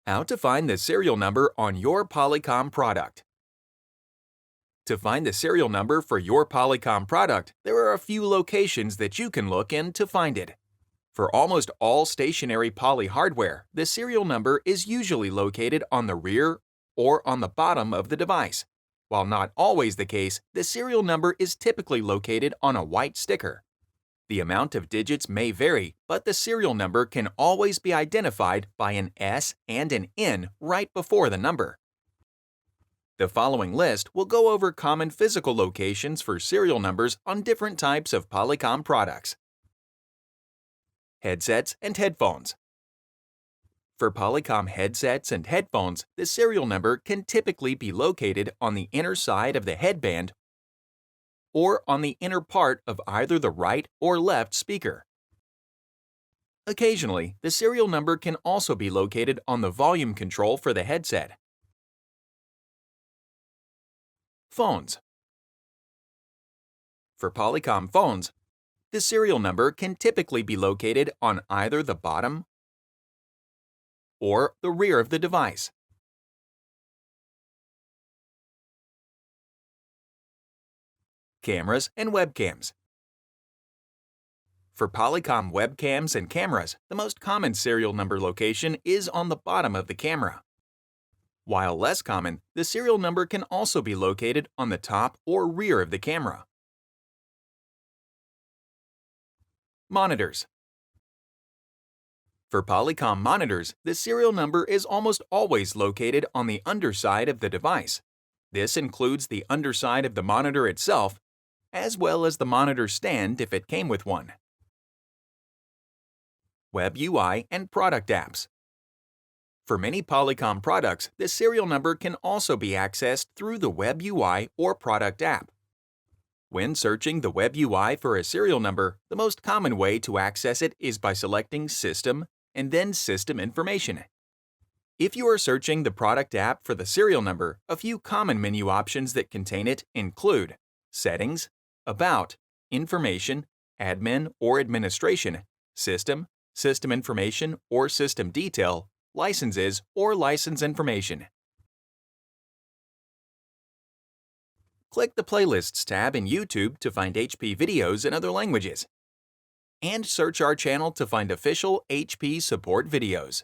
How to find the serial number on your Polycom product. To find the serial number for your Polycom product, there are a few locations that you can look in to find it. For almost all stationary Poly hardware, the serial number is usually located on the rear or on the bottom of the device. While not always the case, the serial number is typically located on a white sticker. The amount of digits may vary, but the serial number can always be identified by an S and an N right before the number. The following list will go over common physical locations for serial numbers on different types of Polycom products. Headsets and headphones. For Polycom headsets and headphones, the serial number can typically be located on the inner side of the headband or on the inner part of either the right or left speaker. Occasionally, the serial number can also be located on the volume control for the headset. Phones. For Polycom phones, the serial number can typically be located on either the bottom or the rear of the device. Cameras and webcams. For Polycom webcams and cameras, the most common serial number location is on the bottom of the camera. While less common, the serial number can also be located on the top or rear of the camera. Monitors. For Polycom monitors, the serial number is almost always located on the underside of the device. This includes the underside of the monitor itself, as well as the monitor stand if it came with one. Web UI and product apps. For many Polycom products, the serial number can also be accessed through the Web UI or product app. When searching the Web UI for a serial number, the most common way to access it is by selecting System and then System Information. If you are searching the product app for the serial number, a few common menu options that contain it include Settings, About, Information, Admin or Administration, System, System Information or System Detail, Licenses or License Information. Click the Playlists tab in YouTube to find HP videos in other languages. And search our channel to find official HP support videos.